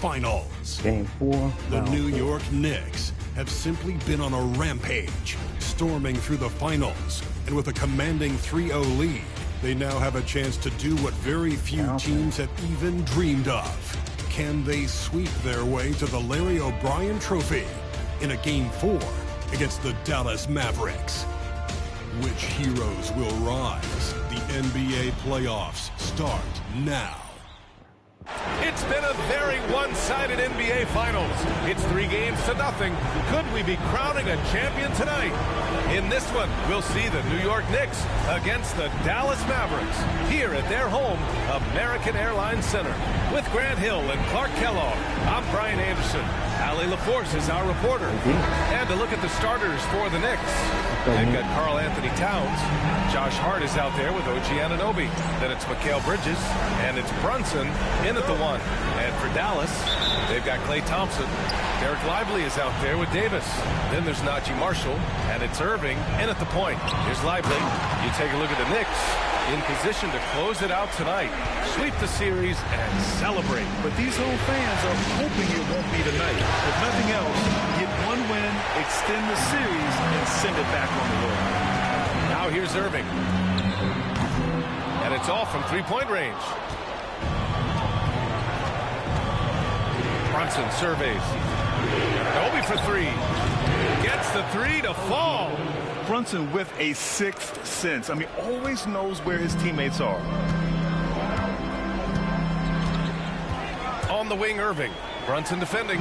Finals. Game 4. The New York Knicks have simply been on a rampage, storming through the finals. And with a commanding 3-0 lead, they now have a chance to do what very few teams have even dreamed of. Can they sweep their way to the Larry O'Brien Trophy in a Game 4 against the Dallas Mavericks? Which heroes will rise? The NBA playoffs start now. It's been a very one-sided NBA Finals. It's 3-0. Could we be crowning a champion tonight? In this one, we'll see the New York Knicks against the Dallas Mavericks here at their home, American Airlines Center. With Grant Hill and Clark Kellogg, I'm Brian Anderson. Ali LaForce is our reporter. And to look at the starters for the Knicks, they've got Karl Anthony Towns. Josh Hart is out there with OG Anunoby. Then it's Mikal Bridges, and it's Brunson in at the 1. And for Dallas, they've got Klay Thompson. Derek Lively is out there with Davis. Then there's Najee Marshall, and it's Irving in at the point. Here's Lively. You take a look at the Knicks in position to close it out tonight, sweep the series, and celebrate. But these home fans are hoping it won't be tonight. If nothing else, get one win, extend the series, and send it back on the road. Now here's Irving. And it's off from three-point range. Brunson surveys. Obi for 3. Gets the 3 to fall. Brunson with a sixth sense. I mean, always knows where his teammates are. On the wing, Irving. Brunson defending.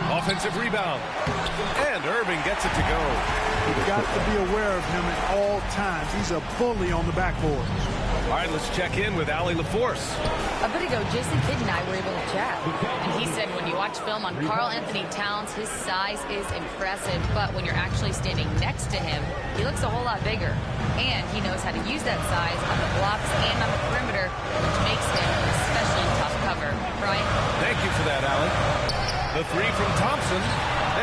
Offensive rebound. And Irving gets it to go. You've got to be aware of him at all times. He's a bully on the backboard. All right, let's check in with Ali LaForce. A bit ago, Jason Kidd and I were able to chat. And he said when you watch film on Karl Anthony Towns, his size is impressive. But when you're actually standing next to him, he looks a whole lot bigger. And he knows how to use that size on the blocks and on the perimeter, which makes him an especially tough cover. Brian? Thank you for that, Ali. The 3 from Thompson.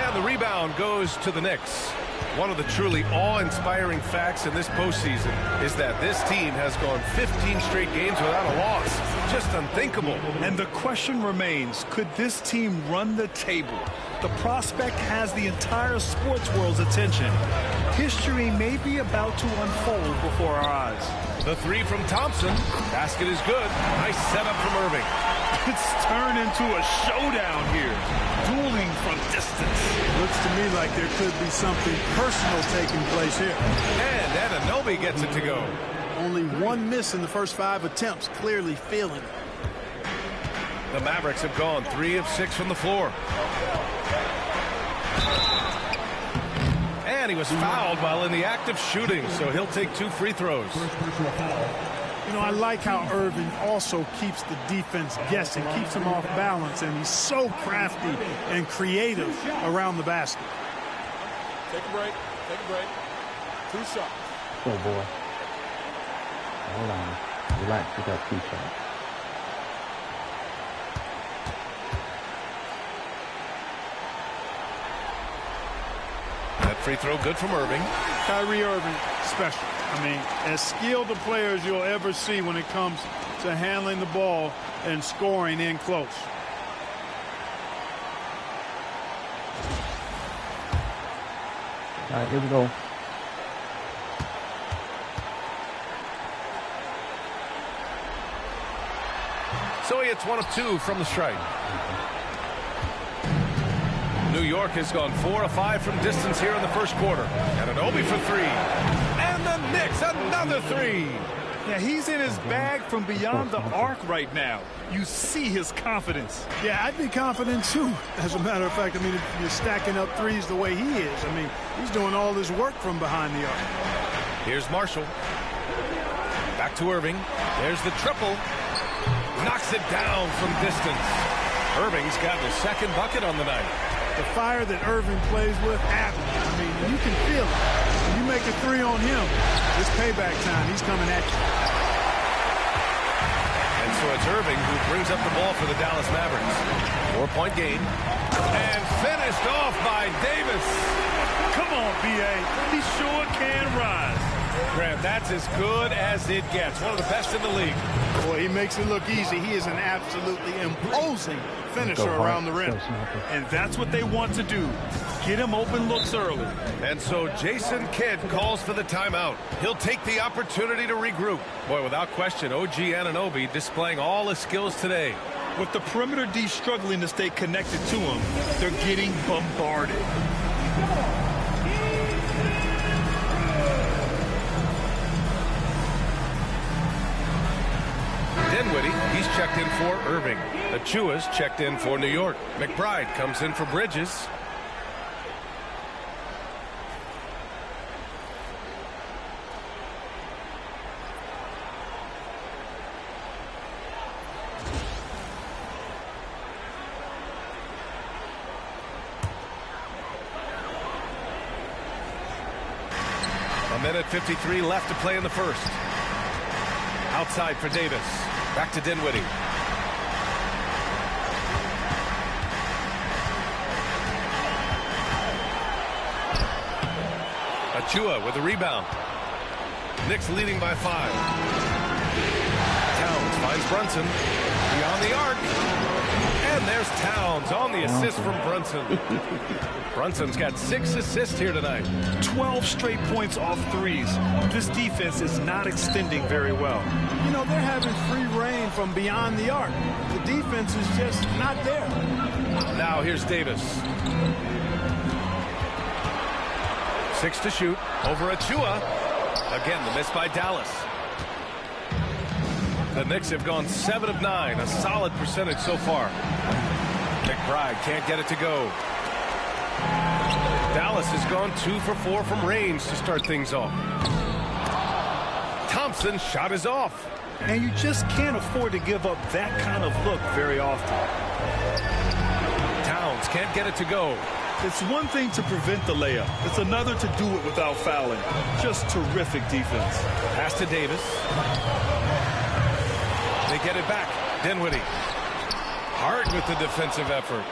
And the rebound goes to the Knicks. One of the truly awe-inspiring facts in this postseason is that this team has gone 15 straight games without a loss. Just unthinkable. And the question remains, could this team run the table? The prospect has the entire sports world's attention. History may be about to unfold before our eyes. The 3 from Thompson. Basket is good. Nice setup from Irving. It's turned into a showdown here. Dueling from distance. Looks to me like there could be something personal taking place here. And Anunoby gets it to go. Only 1 miss in the first 5 attempts. Clearly feeling it. The Mavericks have gone 3 of 6 from the floor. And he was fouled while in the act of shooting, so he'll take 2 free throws. You know, I like how Irving also keeps the defense guessing, keeps them off balance, and he's so crafty and creative around the basket. Take a break. Take a break. 2 shots. Oh, boy. Hold on. Relax. We got 2 shots. That free throw good from Irving. Kyrie Irving, special. I mean, as skilled a player as you'll ever see when it comes to handling the ball and scoring in close. All right, here we go. So he hits 1 of 2 from the strike. New York has gone 4 of 5 from distance here in the first quarter. Anunoby for 3. And the Knicks, another 3. Yeah, he's in his bag from beyond the arc right now. You see his confidence. Yeah, I'd be confident too. As a matter of fact, I mean, if you're stacking up threes the way he is, I mean, he's doing all this work from behind the arc. Here's Marshall. Back to Irving. There's the triple. Knocks it down from distance. Irving's got his second bucket on the night. The fire that Irving plays with, I mean, you can feel it. When you make a 3 on him, it's payback time. He's coming at you. And so it's Irving who brings up the ball for the Dallas Mavericks. 4-point game. And finished off by Davis. Come on, B.A. He sure can rise. Grant, that's as good as it gets. One of the best in the league. Boy, he makes it look easy. He is an absolutely imposing finisher around the rim. And that's what they want to do. Get him open looks early. And so Jason Kidd calls for the timeout. He'll take the opportunity to regroup. Boy, without question, OG Anunoby displaying all his skills today. With the perimeter D struggling to stay connected to him, they're getting bombarded. Dinwiddie, he's checked in for Irving. Achua's checked in for New York. McBride comes in for Bridges. A minute 53 left to play in the first. Outside for Davis. Back to Dinwiddie. Achua with the rebound. Knicks leading by 5. Towns finds Brunson. Beyond the arc. And there's Towns on the assist from Brunson. Brunson's got 6 assists here tonight. 12 straight points off threes. This defense is not extending very well. You know, they're having free reign from beyond the arc. The defense is just not there. Now here's Davis. 6 to shoot. Over Achua. Again, the miss by Dallas. The Knicks have gone 7 of 9. A solid percentage so far. McBride can't get it to go. Dallas has gone 2 for 4 from range to start things off. Thompson's shot is off. And you just can't afford to give up that kind of look very often. Towns can't get it to go. It's one thing to prevent the layup. It's another to do it without fouling. Just terrific defense. Pass to Davis. They get it back. Dinwiddie. Hard with the defensive effort.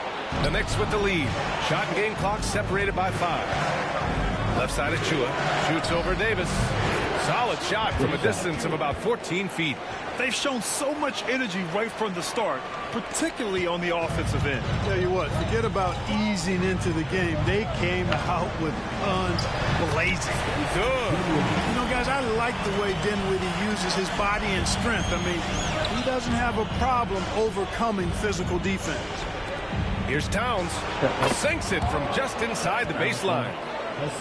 The Knicks with the lead. Shot and game clock separated by 5. Left side of Chua. Shoots over Davis. Solid shot from a distance of about 14 feet. They've shown so much energy right from the start, particularly on the offensive end. Tell you what, forget about easing into the game. They came out with guns blazing. Good. You know, guys, I like the way Dinwiddie uses his body and strength. I mean, he doesn't have a problem overcoming physical defense. Here's Towns. Sinks it from just inside the baseline.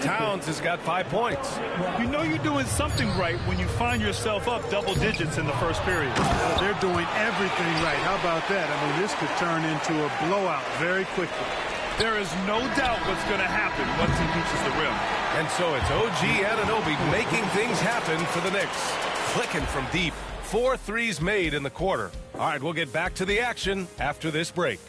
Towns has got 5 points. You know you're doing something right when you find yourself up double digits in the first period. Well, they're doing everything right. How about that? I mean, this could turn into a blowout very quickly. There is no doubt what's going to happen once he reaches the rim. And so it's OG Anunoby making things happen for the Knicks. Clicking from deep. 4 threes made in the quarter. All right, we'll get back to the action after this break.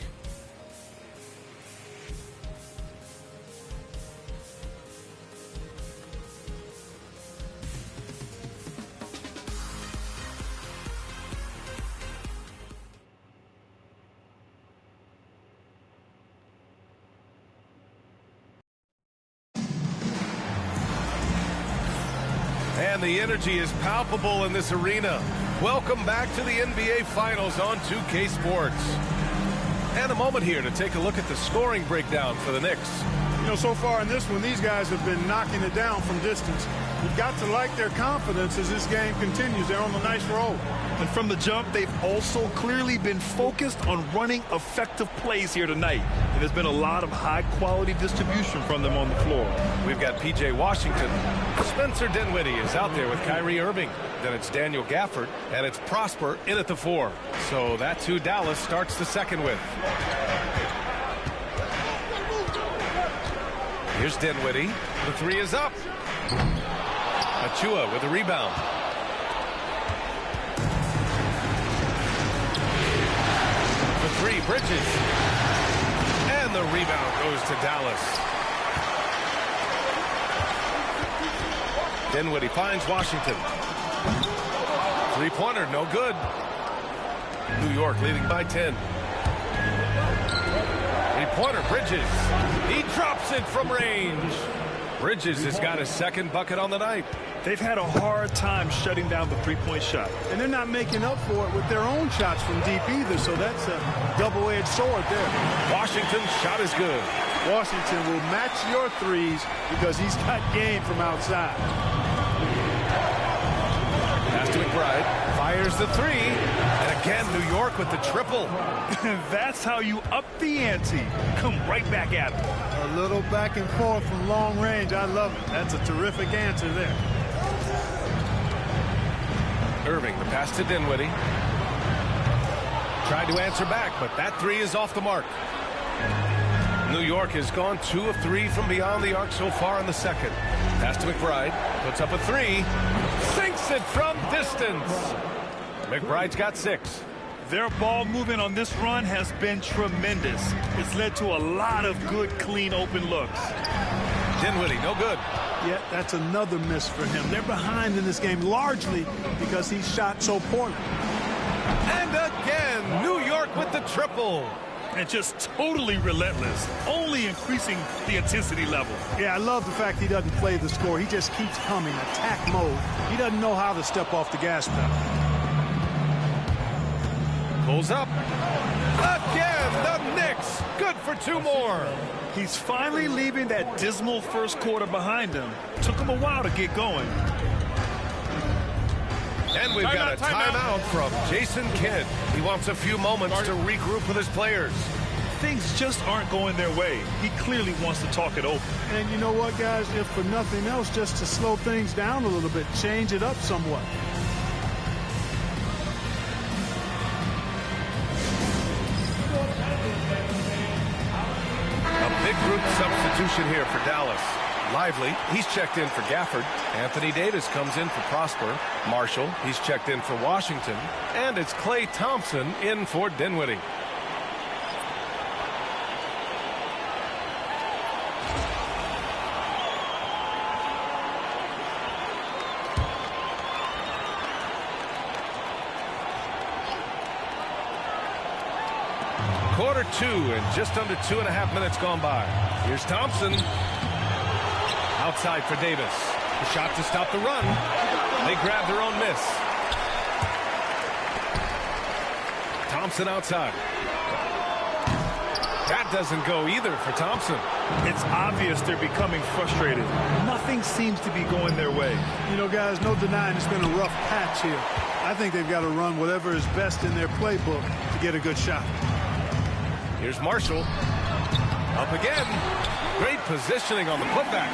And the energy is palpable in this arena. Welcome back to the NBA Finals on 2K Sports. And a moment here to take a look at the scoring breakdown for the Knicks. You know, so far in this one, these guys have been knocking it down from distance. You've got to like their confidence as this game continues. They're on a nice roll. And from the jump, they've also clearly been focused on running effective plays here tonight. And there's been a lot of high-quality distribution from them on the floor. We've got P.J. Washington. Spencer Dinwiddie is out there with Kyrie Irving. Then it's Daniel Gafford, and it's Prosper in at the 4. So that's who Dallas starts the second with. Here's Dinwiddie. The 3 is up. Achua with a rebound. The 3, Bridges. And the rebound goes to Dallas. Dinwiddie finds Washington. 3-pointer, no good. New York leading by 10. 3-pointer, Bridges. He drops it from range. Bridges has got his second bucket on the night. They've had a hard time shutting down the three-point shot. And they're not making up for it with their own shots from deep either, so that's a double-edged sword there. Washington's shot is good. Washington will match your threes because he's got game from outside. Pass to McBride. Fires the three. And again, New York with the triple. That's how you up the ante. Come right back at him. A little back and forth from long range. I love it. That's a terrific answer there. Irving, the pass to Dinwiddie. Tried to answer back, but that three is off the mark. New York has gone 2 of 3 from beyond the arc so far in the second. Pass to McBride. Puts up a three. Sinks it from distance. McBride's got 6. Their ball movement on this run has been tremendous. It's led to a lot of good, clean, open looks. Dinwiddie, no good. Yeah, that's another miss for him. They're behind in this game largely because he shot so poorly. And again, New York with the triple. And just totally relentless, only increasing the intensity level. Yeah, I love the fact he doesn't play the score. He just keeps coming, attack mode. He doesn't know how to step off the gas pedal. Pulls up. Again, the Knicks. Good for 2 more. He's finally leaving that dismal first quarter behind him. Took him a while to get going. And we've got a timeout from Jason Kidd. He wants a few moments to regroup with his players. Things just aren't going their way. He clearly wants to talk it over. And you know what, guys? If for nothing else, just to slow things down a little bit, change it up somewhat. A big group substitution here for Dallas. Lively, he's checked in for Gafford. Anthony Davis comes in for Prosper. Marshall, he's checked in for Washington. And it's Klay Thompson in for Dinwiddie. Quarter 2 and just under 2.5 minutes gone by. Here's Thompson. Outside for Davis. The shot to stop the run. They grab their own miss. Thompson outside. That doesn't go either for Thompson. It's obvious they're becoming frustrated. Nothing seems to be going their way. You know, guys, no denying it's been a rough patch here. I think they've got to run whatever is best in their playbook to get a good shot. Here's Marshall. Up again. Great positioning on the putback.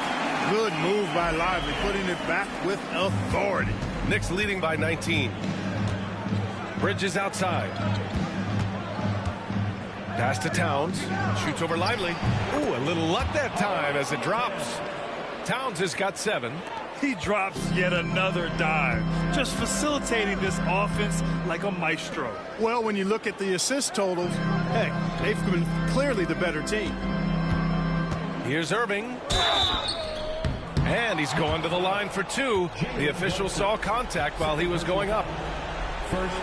Good move by Lively, putting it back with authority. Knicks leading by 19. Bridges outside. Pass to Towns. Shoots over Lively. Ooh, a little luck that time as it drops. Towns has got 7. He drops yet another dive, just facilitating this offense like a maestro. Well, when you look at the assist totals, heck, they've been clearly the better team. Here's Irving. And he's going to the line for 2. The official saw contact while he was going up.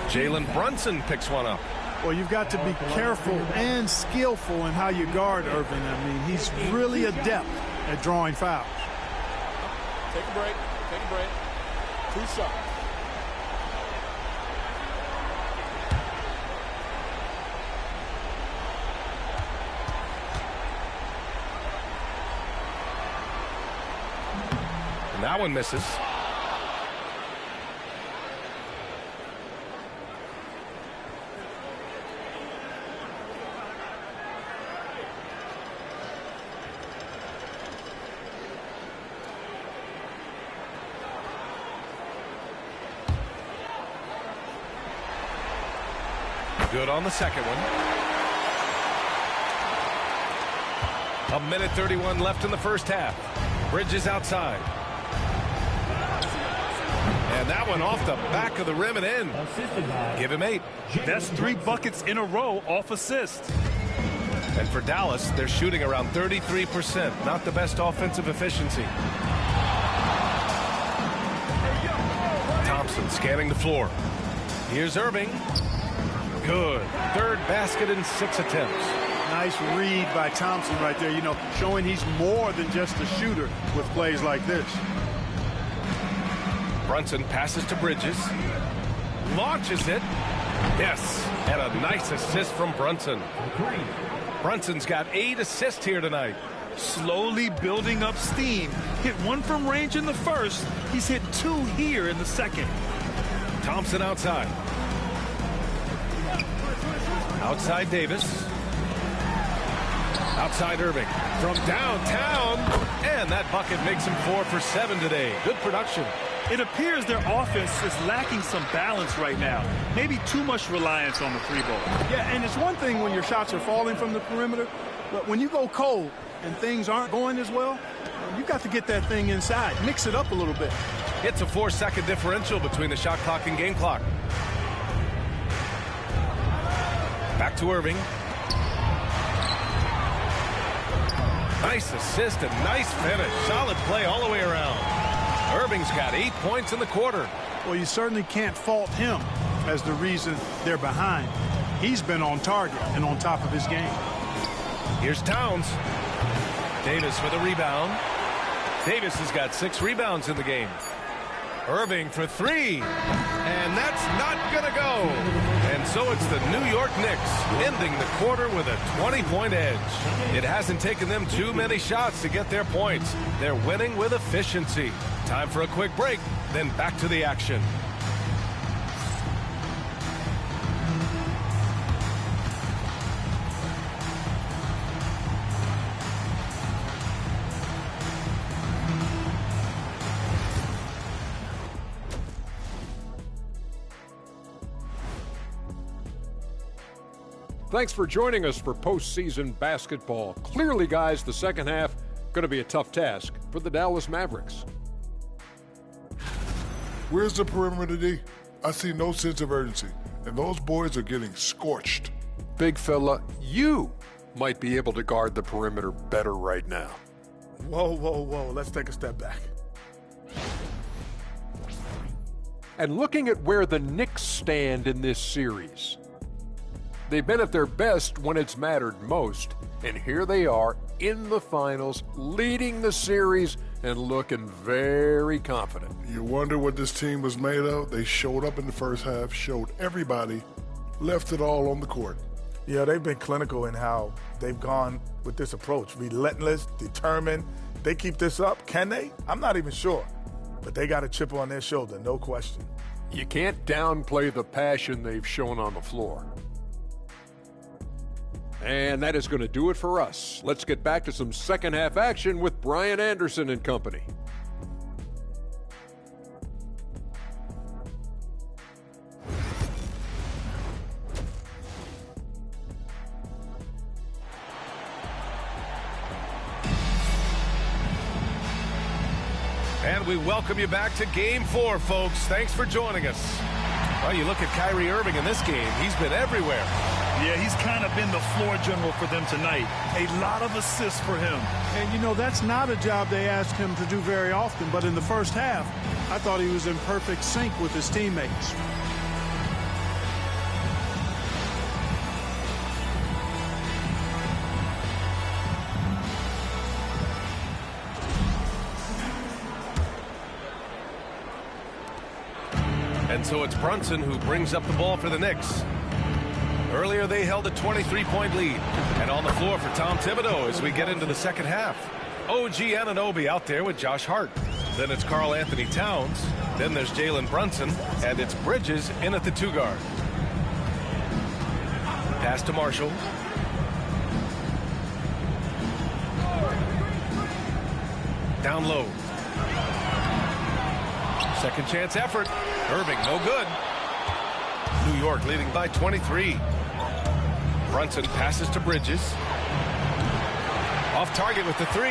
Jalen Brunson picks one up. Well, you've got to be careful and skillful in how you guard Irving. I mean, he's really adept at drawing fouls. Take a break. Take a break. 2 shots. And that one misses. Good on the second one. 1:31 left in the first half. Bridges outside. And that one off the back of the rim and in. Give him 8. That's 3 buckets in a row off assist. And for Dallas, they're shooting around 33%. Not the best offensive efficiency. Thompson scanning the floor. Here's Irving. Good. 3rd basket in 6 attempts. Nice read by Thompson right there, you know, showing he's more than just a shooter with plays like this. Brunson passes to Bridges. Launches it. Yes, and a nice assist from Brunson. Brunson's got 8 assists here tonight. Slowly building up steam. Hit 1 from range in the first. He's hit 2 here in the second. Thompson outside. Outside Davis. Outside Irving. From downtown. And that bucket makes him 4 for 7 today. Good production. It appears their offense is lacking some balance right now. Maybe too much reliance on the 3-ball. Yeah, and it's one thing when your shots are falling from the perimeter, but when you go cold and things aren't going as well, you got to get that thing inside. Mix it up a little bit. It's a 4-second differential between the shot clock and game clock. Back to Irving. Nice assist and nice finish. Solid play all the way around. Irving's got 8 points in the quarter. Well, you certainly can't fault him as the reason they're behind. He's been on target and on top of his game. Here's Towns. Davis for the rebound. Davis has got 6 rebounds in the game. Irving for 3. And that's not going to go. And so it's the New York Knicks ending the quarter with a 20-point edge. It hasn't taken them too many shots to get their points. They're winning with efficiency. Time for a quick break, then back to the action. Thanks for joining us for postseason basketball. Clearly, guys, the second half going to be a tough task for the Dallas Mavericks. Where's the perimeter, D? I see no sense of urgency, and those boys are getting scorched. Big fella, you might be able to guard the perimeter better right now. Whoa, whoa, whoa. Let's take a step back. And looking at where the Knicks stand in this series, they've been at their best when it's mattered most, and here they are in the finals, leading the series and looking very confident. You wonder what this team was made of? They showed up in the first half, showed everybody, left it all on the court. Yeah, they've been clinical in how they've gone with this approach. Relentless, determined. They keep this up. Can they? I'm not even sure. But they got a chip on their shoulder, no question. You can't downplay the passion they've shown on the floor. And that is going to do it for us. Let's get back to some second half action with Brian Anderson and company. And we welcome you back to Game 4, folks. Thanks for joining us. Well, you look at Kyrie Irving in this game. He's been everywhere. Yeah, he's kind of been the floor general for them tonight. A lot of assists for him. And, you know, that's not a job they ask him to do very often. But in the first half, I thought he was in perfect sync with his teammates. And so it's Brunson who brings up the ball for the Knicks. Earlier, they held a 23-point lead. And on the floor for Tom Thibodeau as we get into the second half. OG Anunoby out there with Josh Hart. Then it's Karl Anthony Towns. Then there's Jalen Brunson. And it's Bridges in at the 2 guard. Pass to Marshall. Down low. Second chance effort. Irving, no good. New York leading by 23. Brunson passes to Bridges. Off target with the 3.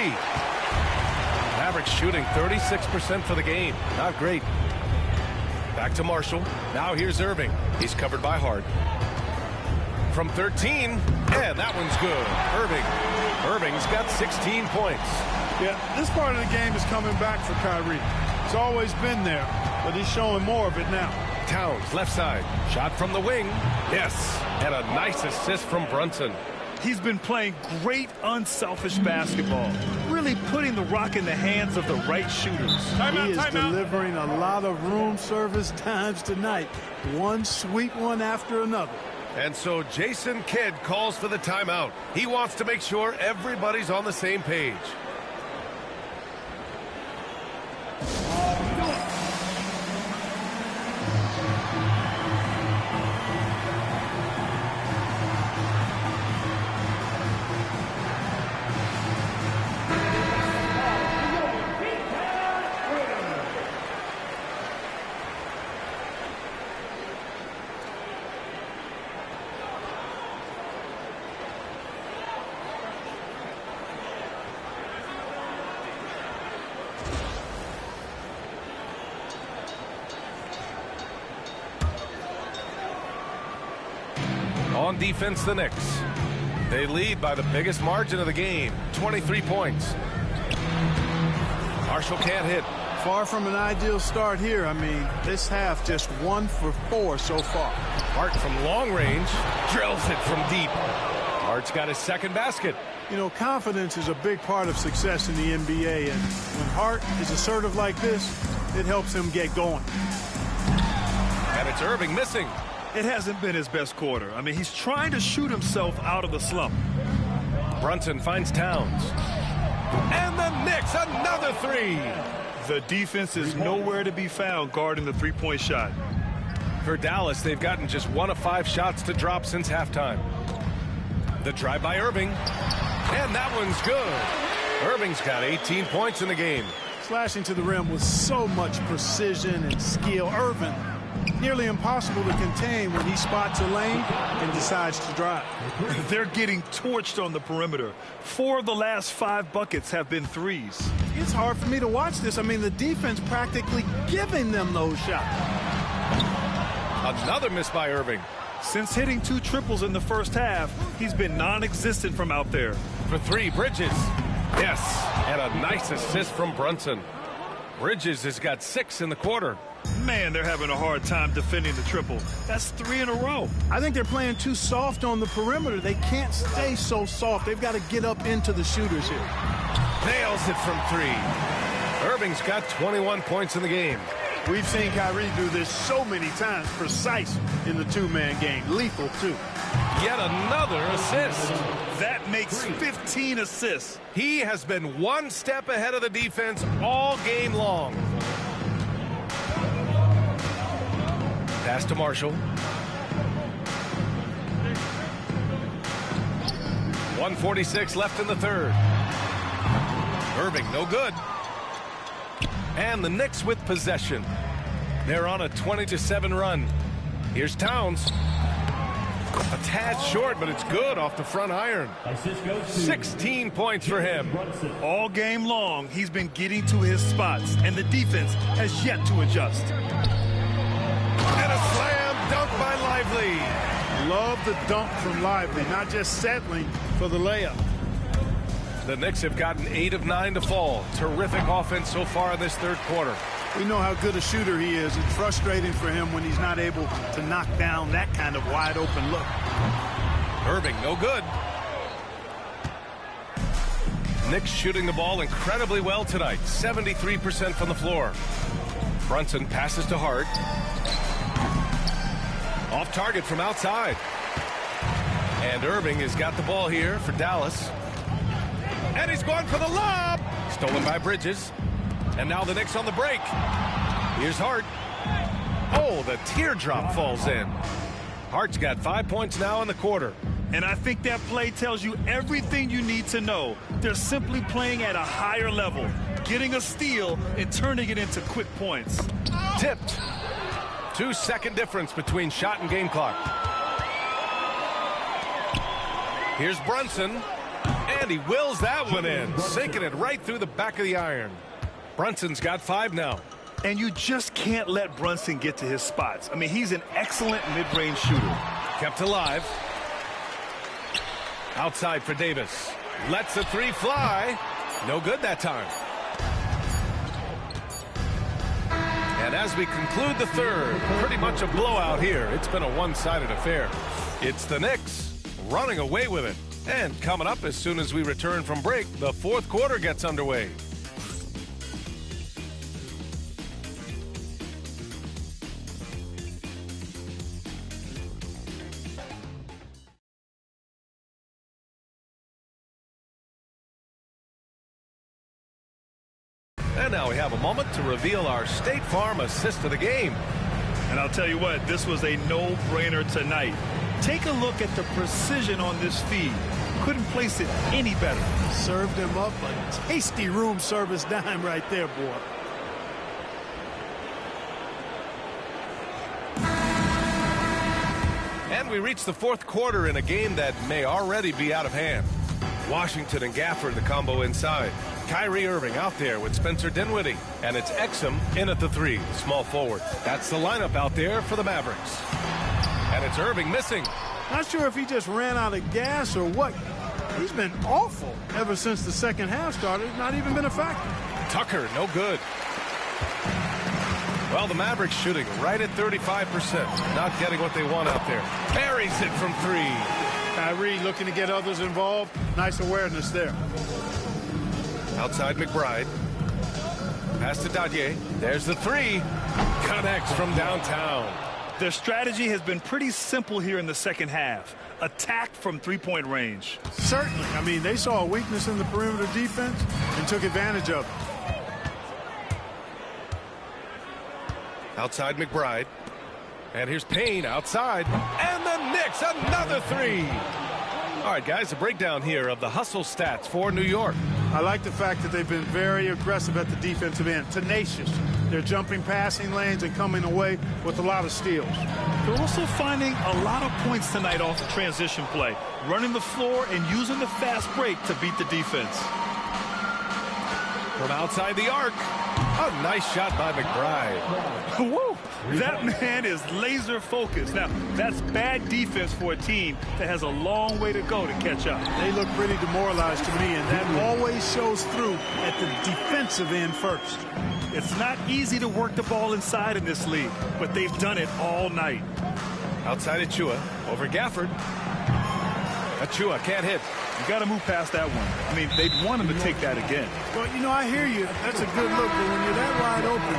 Mavericks shooting 36% for the game. Not great. Back to Marshall. Now here's Irving. He's covered by Hart. From 13, and that one's good. Irving's got 16 points. Yeah, this part of the game is coming back for Kyrie. It's always been there, but he's showing more of it now. Towns, left side. Shot from the wing. Yes, and a nice assist from Brunson. He's been playing great, unselfish basketball, really putting the rock in the hands of the right shooters. He is delivering a lot of room service times tonight. One sweet one after another. And so Jason Kidd calls for the timeout. He wants to make sure everybody's on the same page. On defense, the Knicks. They lead by the biggest margin of the game, 23 points. Marshall can't hit. Far from an ideal start here. I mean, this half just 1 for 4 so far. Hart from long range drills it from deep. Hart's got his second basket. You know, confidence is a big part of success in the NBA, and when Hart is assertive like this, it helps him get going. And it's Irving missing. It hasn't been his best quarter. I mean, he's trying to shoot himself out of the slump. Brunson finds Towns. And the Knicks, another three. The defense is nowhere to be found guarding the three-point shot. For Dallas, they've gotten just 1 of 5 shots to drop since halftime. The drive by Irving. And that one's good. Irving's got 18 points in the game. Slashing to the rim with so much precision and skill. Irving, nearly impossible to contain when he spots a lane and decides to drive. They're getting torched on the perimeter. 4 of the last 5 buckets have been threes. It's hard for me to watch this. I mean, the defense practically giving them those shots. Another miss by Irving. Since hitting 2 triples in the first half, he's been non-existent from out there. For 3, Bridges. Yes, and a nice assist from Brunson. Bridges has got 6 in the quarter. Man, they're having a hard time defending the triple. That's 3 in a row. I think they're playing too soft on the perimeter. They can't stay so soft. They've got to get up into the shooters here. Nails it from 3. Irving's got 21 points in the game. We've seen Kyrie do this so many times, precise in the two-man game. Lethal, too. Yet another assist. That makes 15 assists. He has been 1 step ahead of the defense all game long. Pass to Marshall. 1:46 left in the third. Irving, no good. And the Knicks with possession. They're on a 20-7 run. Here's Towns. A tad short, but it's good off the front iron. 16 points for him. All game long, he's been getting to his spots, and the defense has yet to adjust. And a slam dunk by Lively. Love the dunk from Lively, not just settling for the layup. The Knicks have gotten 8 of 9 to fall. Terrific offense so far in this third quarter. We know how good a shooter he is. It's frustrating for him when he's not able to knock down that kind of wide open look. Irving, no good. Knicks shooting the ball incredibly well tonight. 73% from the floor. Brunson passes to Hart. Off target from outside. And Irving has got the ball here for Dallas. And he's going for the lob. Stolen by Bridges. And now the Knicks on the break. Here's Hart. Oh, the teardrop falls in. Hart's got 5 points now in the quarter. And I think that play tells you everything you need to know. They're simply playing at a higher level, getting a steal and turning it into quick points. Tipped. 2-second difference between shot and game clock. Here's Brunson. And he wills that one in, sinking it right through the back of the iron. Brunson's got 5 now. And you just can't let Brunson get to his spots. I mean, he's an excellent mid-range shooter. Kept alive. Outside for Davis. Lets the 3 fly. No good that time. And as we conclude the third, pretty much a blowout here. It's been a one-sided affair. It's the Knicks running away with it. And coming up as soon as we return from break, the fourth quarter gets underway. And now we have a moment to reveal our State Farm assist of the game. And I'll tell you what, this was a no-brainer tonight. Take a look at the precision on this feed. Couldn't place it any better. Served him up a tasty room service dime right there, boy. And we reach the fourth quarter in a game that may already be out of hand. Washington and Gafford, the combo inside. Kyrie Irving out there with Spencer Dinwiddie. And it's Exum in at the 3, small forward. That's the lineup out there for the Mavericks. And it's Irving missing. Not sure if he just ran out of gas or what. He's been awful ever since the second half started. Not even been a factor. Tucker, no good. Well, the Mavericks shooting right at 35%. Not getting what they want out there. Buries it from 3. Kyrie looking to get others involved. Nice awareness there. Outside McBride. Pass to Dadye. There's the 3. Connects from downtown. Their strategy has been pretty simple here in the second half. Attack from three-point range. Certainly. I mean, they saw a weakness in the perimeter defense and took advantage of it. Outside McBride. And here's Payne outside. And the Knicks, another 3. All right, guys, a breakdown here of the hustle stats for New York. I like the fact that they've been very aggressive at the defensive end. Tenacious. They're jumping passing lanes and coming away with a lot of steals. They're also finding a lot of points tonight off the transition play, running the floor and using the fast break to beat the defense. From outside the arc, a nice shot by McBride. Woo! That man is laser focused. Now, that's bad defense for a team that has a long way to go to catch up. They look pretty demoralized to me, and that always shows through at the defensive end first. It's not easy to work the ball inside in this league, but they've done it all night. Outside Achua, over Gafford. Achua can't hit. You got to move past that one. I mean, they'd want him to take that again. Well, you know, I hear you. That's a good look, but when you're that wide open,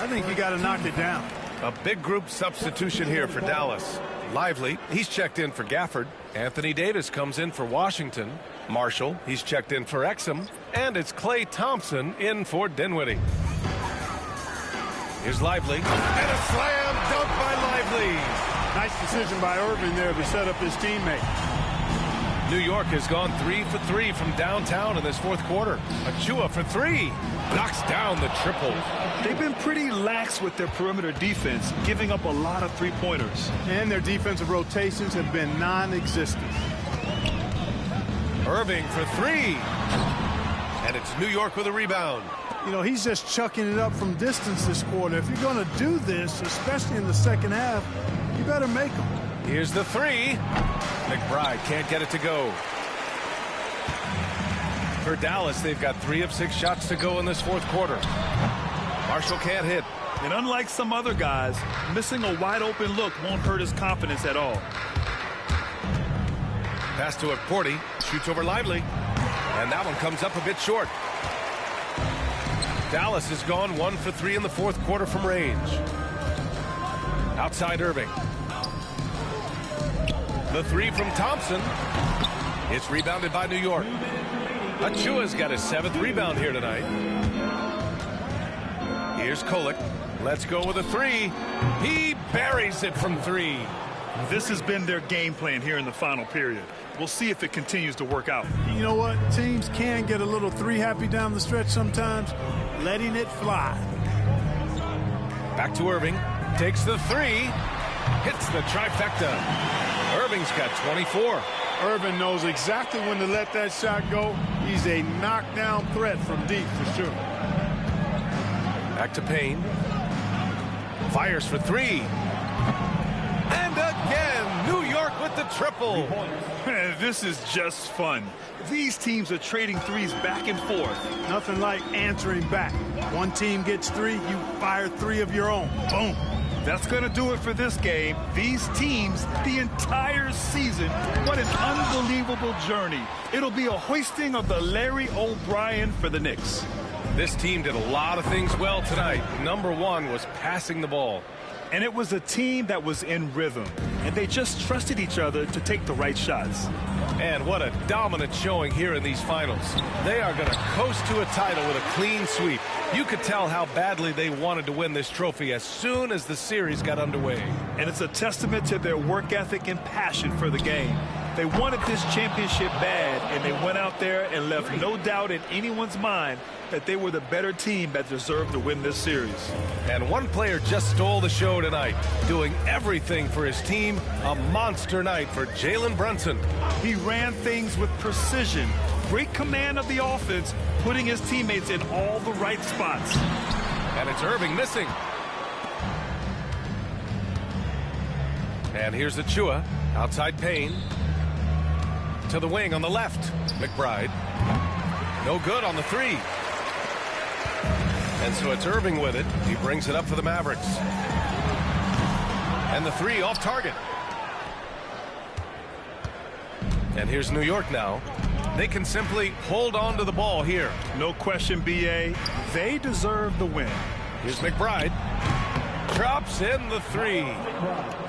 I think you got to knock it down. A big group substitution here for Dallas. Lively, he's checked in for Gafford. Anthony Davis comes in for Washington. Marshall, he's checked in for Exum. And it's Klay Thompson in for Dinwiddie. Here's Lively. And a slam dunk by Lively. Nice decision by Irving there to set up his teammate. New York has gone 3 for 3 from downtown in this fourth quarter. Achua for 3. Knocks down the triple. They've been pretty lax with their perimeter defense, giving up a lot of three-pointers. And their defensive rotations have been non-existent. Irving for 3. And it's New York with a rebound. You know, he's just chucking it up from distance this quarter. If you're going to do this, especially in the second half, you better make them. Here's the 3. McBride can't get it to go. For Dallas, they've got 3 of 6 shots to go in this fourth quarter. Marshall can't hit. And unlike some other guys, missing a wide-open look won't hurt his confidence at all. Pass to Porty. Shoots over Lively. And that one comes up a bit short. Dallas has gone 1 for 3 in the fourth quarter from range. Outside Irving. The 3 from Thompson. It's rebounded by New York. Achua's got his 7th rebound here tonight. Here's Kolek. Let's go with a 3. He buries it from 3. This has been their game plan here in the final period. We'll see if it continues to work out. You know what? Teams can get a little 3-happy down the stretch sometimes. Letting it fly. Back to Irving. Takes the 3. Hits the trifecta. Irving's got 24. Irving knows exactly when to let that shot go. He's a knockdown threat from deep for sure. Back to Payne. Fires for 3. And again, New York with the triple. This is just fun. These teams are trading threes back and forth. Nothing like answering back. One team gets 3, you fire 3 of your own. Boom. That's going to do it for this game. These teams, the entire season, what an unbelievable journey. It'll be a hoisting of the Larry O'Brien for the Knicks. This team did a lot of things well tonight. Number one was passing the ball. And it was a team that was in rhythm, and they just trusted each other to take the right shots. And what a dominant showing here in these finals. They are going to coast to a title with a clean sweep. You could tell how badly they wanted to win this trophy as soon as the series got underway. And it's a testament to their work ethic and passion for the game. They wanted this championship bad, and they went out there and left no doubt in anyone's mind that they were the better team that deserved to win this series. And one player just stole the show tonight, doing everything for his team. A monster night for Jalen Brunson. He ran things with precision, great command of the offense, putting his teammates in all the right spots. And it's Irving missing. And here's Achua, outside Payne. To the wing on the left. McBride. No good on the three. And so it's Irving with it. He brings it up for the Mavericks. And the three off target. And here's New York now. They can simply hold on to the ball here. No question, B.A. They deserve the win. Here's McBride. Drops in the three.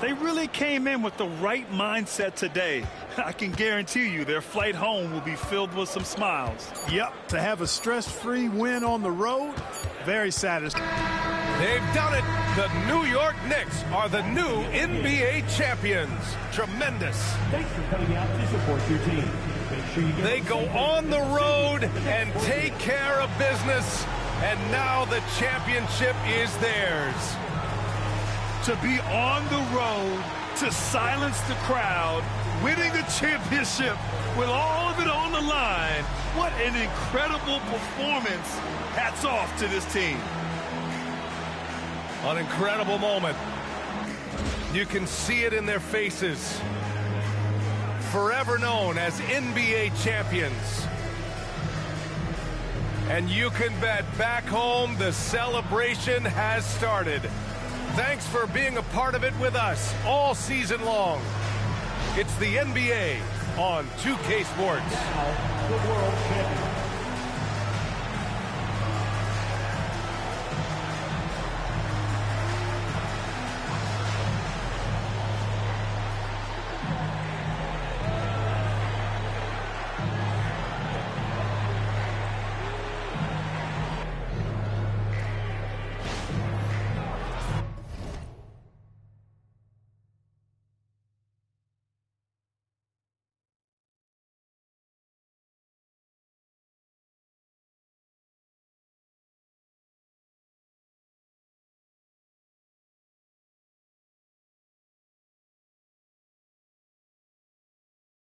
They really came in with the right mindset today. I can guarantee you their flight home will be filled with some smiles. Yep, to have a stress-free win on the road, very satisfying. They've done it. The New York Knicks are the new NBA champions. Tremendous. Thanks for coming out to support your team. Make sure you They go on the road and take care of business, and now the championship is theirs. To be on the road, to silence the crowd, winning the championship with all of it on the line. What an incredible performance. Hats off to this team. An incredible moment. You can see it in their faces. Forever known as NBA champions. And you can bet back home the celebration has started. Thanks for being a part of it with us all season long. It's the NBA on 2K Sports. Now, the world champion.